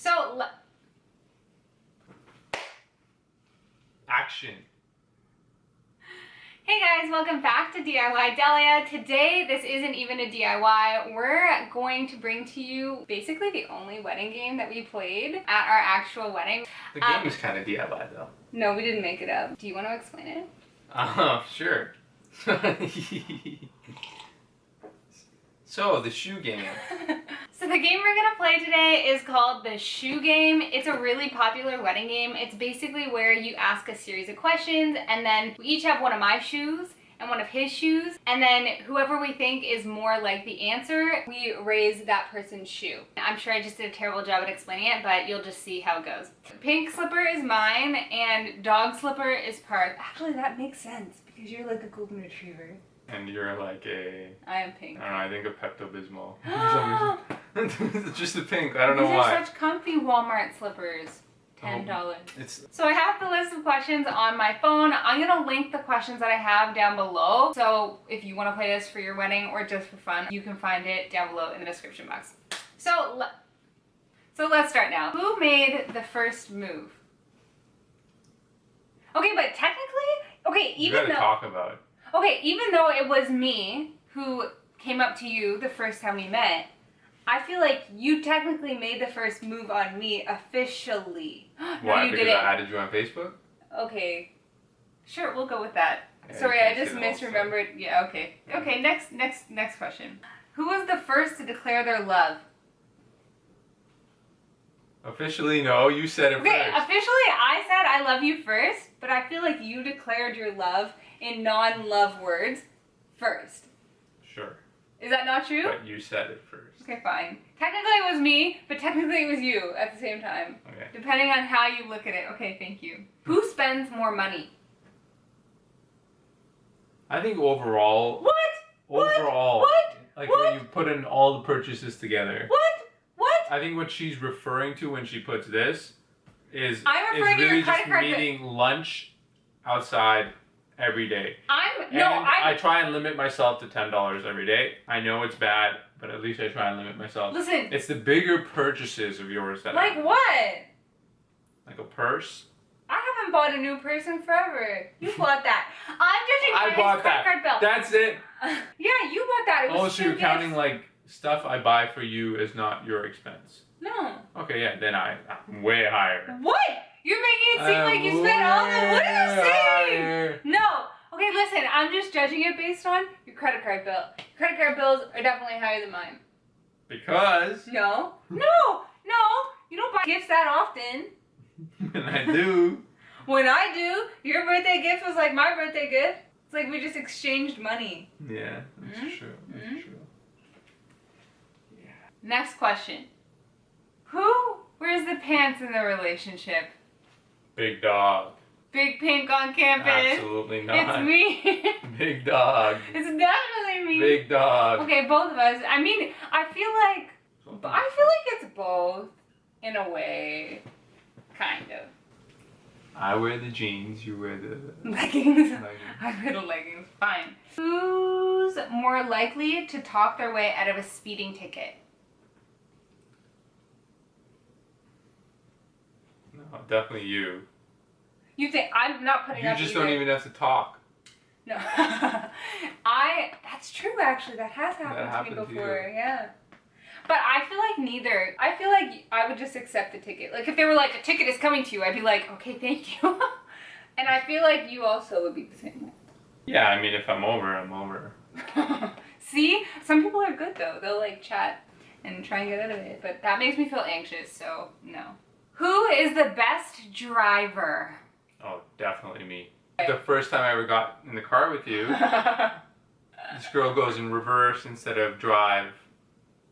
So, Action. hey guys, welcome back to DIY Delia. Today, this isn't even a DIY. We're going to bring to you basically the only wedding game that we played at our actual wedding. The game is kind of DIY though. No, we didn't make it up. Do you want to explain it? Sure. So, the shoe game. So the game we're gonna play today is called the Shoe Game. It's a really popular wedding game. It's basically where you ask a series of questions and then we each have one of my shoes and one of his shoes, and then whoever we think is more like the answer, we raise that person's shoe. I'm sure I just did a terrible job at explaining it, but you'll just see how it goes. Pink slipper is mine and dog slipper is Parth. Actually, that makes sense because you're like a golden retriever. And you're like I am pink. I don't know, I think a Pepto-Bismol. It's just a pink, I don't know why. These are such comfy Walmart slippers. $10. It's So I have the list of questions on my phone. I'm gonna link the questions that I have down below. So if you wanna play this for your wedding or just for fun, you can find it down below in the description box. So let's start now. Who made the first move? Okay, but technically, you gotta talk about it. Okay, even though it was me who came up to you the first time we met, I feel like you technically made the first move on me officially. Why? You Because didn't. I added you on Facebook? Okay. Sure, we'll go with that. Yeah, Sorry, you I can just say the whole misremembered. Yeah, okay. Okay, next question. Who was the first to declare their love? Officially, no. You said it Okay, first. officially I said I love you first, but I feel like you declared your love in non-love words first. Sure. Is that not true? But you said it first. Okay, fine. Technically it was me, but technically it was you at the same time. Okay. Depending on how you look at it. Okay, thank you. Who spends more money? I think overall. What? Overall. What? Like What? when you put in all the purchases together. What? I think what she's referring to when she puts this is I'm referring to your really just credit card bill. meeting lunch outside every day. I'm I try and limit myself to $10 every day. I know it's bad, but at least I try and limit myself. Listen. It's the bigger purchases of yours that Like what? like a purse. I haven't bought a new purse in forever. You bought that. I'm judging I by bought his credit card bill. That's it. Yeah, you bought that. It was Oh, so you're two counting gifts. like stuff I buy for you as not your expense. No. Okay, yeah, then I'm way higher. What? You're making it seem like you spent all the. What are you saying? No. Okay, listen. I'm just judging it based on your credit card bill. Credit card bills are definitely higher than mine. Because No. No. You don't buy gifts that often. and I do. When I do, your birthday gift was like my birthday gift. It's like we just exchanged money. Yeah, that's Mhm. true. That's Mhm. true. Next question. Who wears the pants in the relationship? Big dog. Big Pink on campus. Absolutely not. It's me. Big dog. It's definitely me. Big dog. Okay, both of us. I mean, I feel like it's both in a way, kind of. I wear the jeans. You wear the Leggings. leggings. I wear the leggings. Fine. Who's more likely to talk their way out of a speeding ticket? No, definitely you. You think I'm not putting You up just either. don't even have to talk. No. That's true actually. That has happened to me happened to before. you. Yeah. But I feel like neither. I feel like I would just accept the ticket. Like if they were like, a ticket is coming to you, I'd be like, okay, thank you. And I feel like you also would be the same Yeah, I mean, if I'm over, I'm over. way. See? Some people are good though. They'll like chat and try and get out of it. But that makes me feel anxious, so no. Who is the best driver? Oh, definitely me. The first time I ever got in the car with you, this girl goes in reverse instead of drive,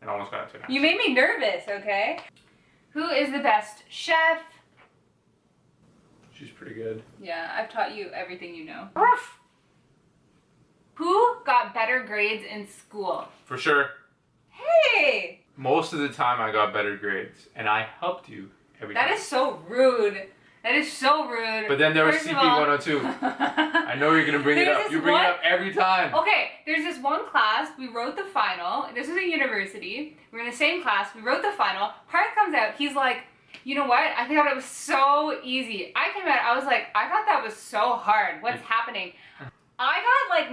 and almost got into an You accident. made me nervous, okay? Who is the best chef? She's pretty good. Yeah, I've taught you everything you know. Who got better grades in school? For sure. Hey! Most of the time I got better grades, and I helped you every time. That is so rude. That is so rude. But then there was First of all- CP102. I know you're going to bring it There's up. this You bring one- it up every time. Okay, there's this one class, we wrote the final. This was a university. We were in the same class, we wrote the final. Parth comes out, he's like, You know what? I thought it was so easy. I came out, I was like, I thought that was so hard. What's happening? I got like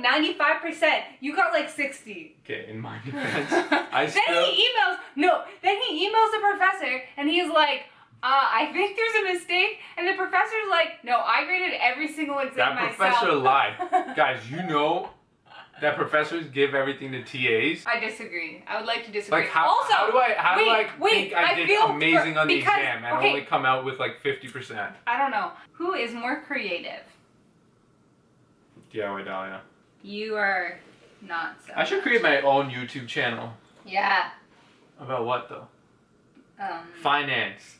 95%. You got like 60. Okay, in my defense, Then he emails the professor and he's like, I think there's a mistake. And the professor's like, no, I graded every single exam that myself. professor lied. Guys, you know that professors give everything to TAs? I disagree. I would like to disagree. Like how do I think I did amazing on the exam and only come out with like 50%? I don't know. Who is more creative? DIY Dahlia. You are not so. I should create my own YouTube channel. Yeah. About what though? Finance.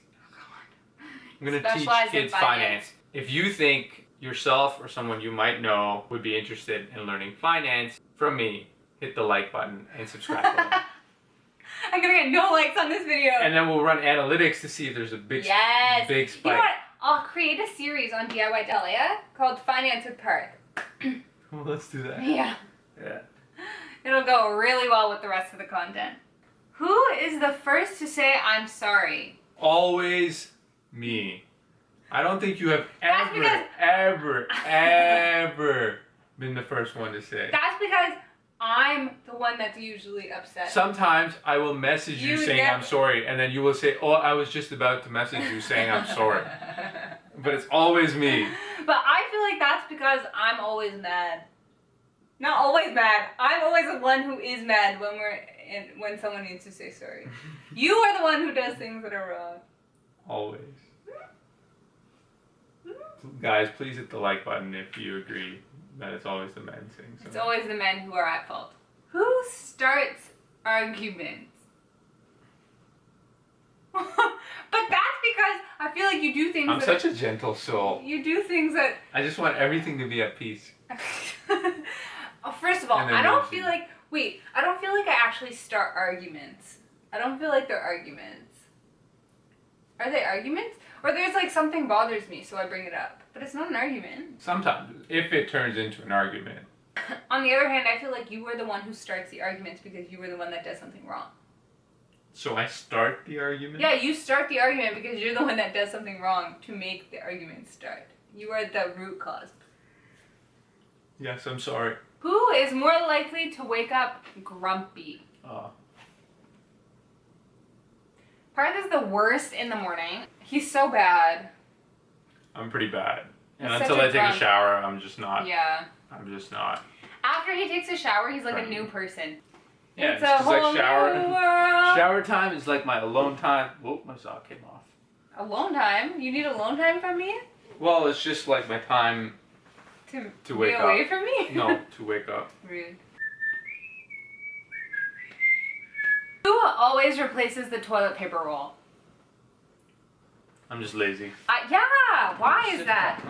I'm gonna teach Specialize in kids finance. If you think yourself or someone you might know would be interested in learning finance from me, hit the like button and subscribe button. I'm gonna get no likes on this video. And then we'll run analytics to see if there's a big big spike. You know what? I'll create a series on DIY Dahlia called Finance with Parth. Well, let's do that. Yeah. Yeah. It'll go really well with the rest of the content. Who is the first to say I'm sorry? Always me. I don't think you have That's because- ever been the first one to say. That's because I'm the one that's usually upset. Sometimes I will message you saying I'm sorry, and then you will say, oh, I was just about to message you saying I'm sorry. But it's always me. But I feel like that's because I'm always mad. Not always mad. I'm always the one who is mad when someone needs to say sorry. You are the one who does things that are wrong. Always. Guys, please hit the like button if you agree that it's always the men saying something. It's always the men who are at fault. Who starts arguments? But that's because I feel like you do things I'm such a gentle soul. You do things that... I just want everything to be at peace. First of all, I don't feel like I actually start arguments. I don't feel like they're arguments. Are they arguments? Or there's like something bothers me, so I bring it up. But it's not an argument. Sometimes, if it turns into an argument. On the other hand, I feel like you were the one who starts the arguments because you were the one that does something wrong. So I start the argument? Yeah, you start the argument because you're the one that does something wrong to make the argument start. You are the root cause. Yes, I'm sorry. Who is more likely to wake up grumpy? Parth is the worst in the morning. He's so bad. I'm pretty bad. And He's until such I a take grump. a shower, I'm just not. Yeah. I'm just not. After he takes a shower, he's like a new person. Yeah, it's it's just like whole shower. new world. Shower time is like my alone time. Whoop, my sock came off. Alone time? You need alone time from me? Well, it's just like my time To wake be up. away from me? No, to wake up. Rude. Who always replaces the toilet paper roll? I'm just lazy. Yeah, why is that?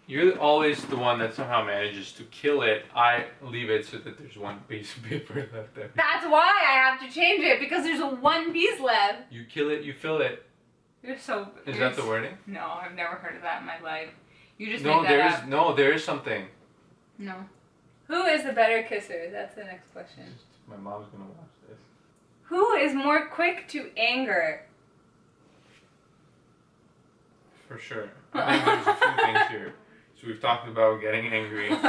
You're always the one that somehow manages to kill it. I leave it so that there's one piece of paper left there. That's why I have to change it, because there's one piece left. You kill it, you fill it. You're so... Is that the wording? No, I've never heard of that in my life. You just No, made that up. No, there is something. No. Who is the better kisser? That's the next question. My mom's gonna watch this. Who is more quick to anger? For sure. I think there's a few things here. So we've talked about getting angry. We've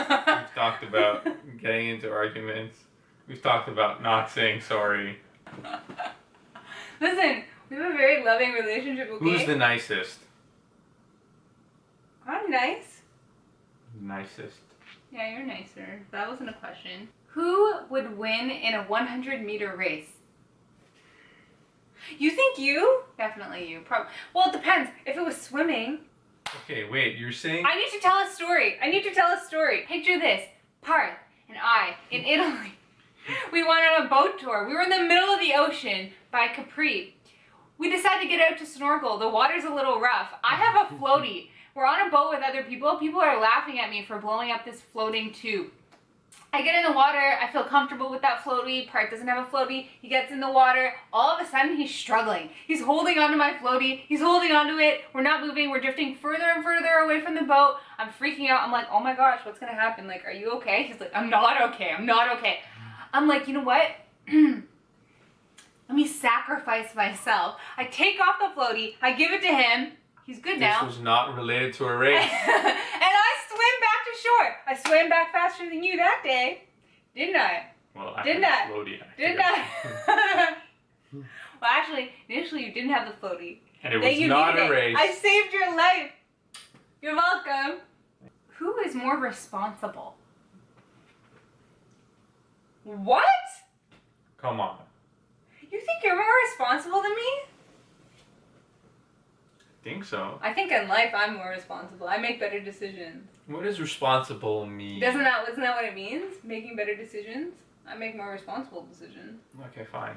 talked about getting into arguments. We've talked about not saying sorry. Listen, we have a very loving relationship, okay? Who's the nicest? I'm nice. Nicest. Yeah, you're nicer. That wasn't a question. Who would win in a 100-meter race? You think you? Definitely you. Well, it depends. If it was swimming... Okay, wait, you're saying... I need to tell a story. Picture this. Parth and I, in Italy, we went on a boat tour. We were in the middle of the ocean by Capri. We decided to get out to snorkel. The water's a little rough. I have a floaty. We're on a boat with other people. People are laughing at me for blowing up this floating tube. I get in the water. I feel comfortable with that floaty. Parth doesn't have a floaty. He gets in the water. All of a sudden, he's struggling. He's holding onto my floaty. He's holding onto it. We're not moving. We're drifting further and further away from the boat. I'm freaking out. I'm like, oh my gosh, what's going to happen? Like, are you okay? He's like, I'm not okay. I'm not okay. I'm like, you know what? Let me sacrifice myself. I take off the floaty. I give it to him. He's good now. This was not related to a race. And I swim back to shore. I swam back faster than you that day. Didn't I? Well, Didn't I? floaty, Didn't I? Well, actually, initially you didn't have the floaty. And it Then was you not needed a it. race. I saved your life. You're welcome. Who is more responsible? What? Come on. You think you're more responsible than me? I think so. I think in life I'm more responsible. I make better decisions. What does responsible mean? Isn't that what it means? Making better decisions? I make more responsible decisions. Okay, fine.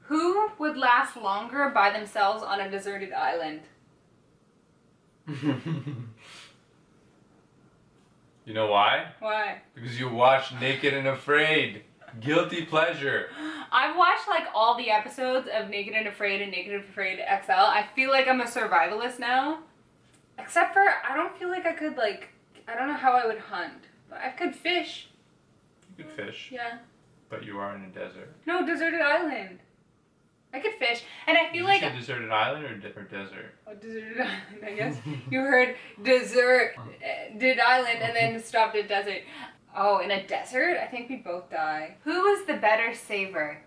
Who would last longer by themselves on a deserted island? You know why? Why? Because you watch Naked and Afraid. Guilty pleasure. I've watched like all the episodes of Naked and Afraid and Naked and Afraid XL. I feel like I'm a survivalist now. Except for I don't feel like I could I don't know how I would hunt. But I could fish. You could fish, Yeah. but you are in a desert. No, deserted island. I could fish. And I feel Did like you say deserted island or desert? oh, deserted island, I guess. You heard did island and then stopped at desert. Oh, in a desert? I think we'd both die. Who is the better saver?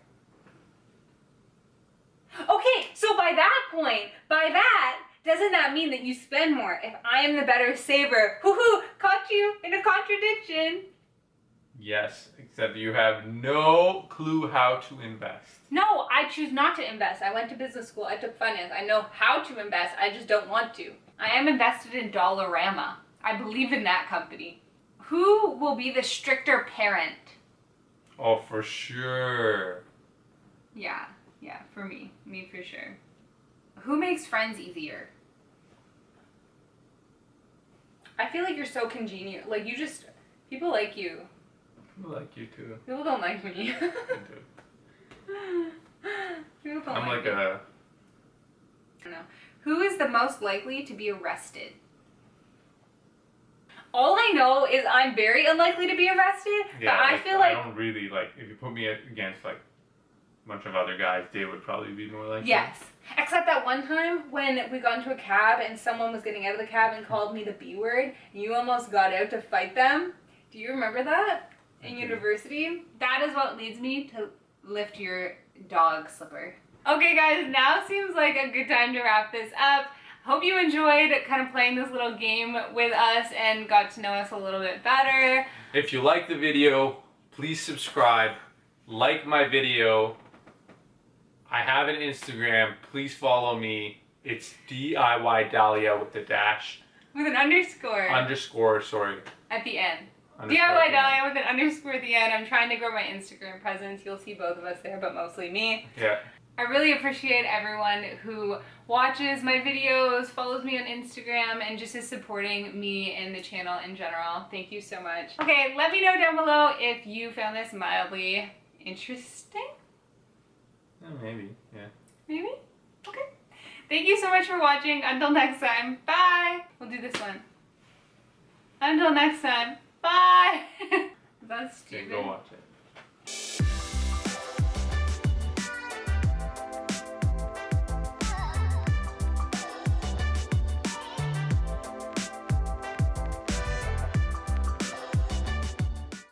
Okay, so by that, doesn't that mean that you spend more? If I am the better saver, hoo-hoo, caught you in a contradiction. Yes, except you have no clue how to invest. No, I choose not to invest. I went to business school. I took finance. I know how to invest. I just don't want to. I am invested in Dollarama. I believe in that company. Who will be the stricter parent? Oh, for sure. Yeah, for me. Me for sure. Who makes friends easier? I feel like you're so congenial. Like people like you. People like you too. People don't like me. Me too. People don't I'm like me. a... I don't know. Who is the most likely to be arrested? All I know is I'm very unlikely to be arrested, Yeah, but I feel like... I don't really, if you put me against, a bunch of other guys, they would probably be more likely. Yes. Except that one time when we got into a cab and someone was getting out of the cab and called me the B word, and you almost got out to fight them. Do you remember that? In university? That is what leads me to lift your dog slipper. Okay guys, now seems like a good time to wrap this up. Hope you enjoyed kind of playing this little game with us and got to know us a little bit better. If you like the video, please subscribe, like my video. I have an Instagram, please follow me. It's DIY Dahlia with the dash. With an underscore. Underscore, sorry. At the end. Underscore DIY at the end. Dahlia with an underscore at the end. I'm trying to grow my Instagram presence. You'll see both of us there, but mostly me. Yeah. I really appreciate everyone who watches my videos, follows me on Instagram, and just is supporting me and the channel in general. Thank you so much. Okay, let me know down below if you found this mildly interesting. Maybe, yeah. Maybe? Okay. Thank you so much for watching. Until next time, bye! We'll do this one. Until next time, bye! That's Okay, stupid. go watch it.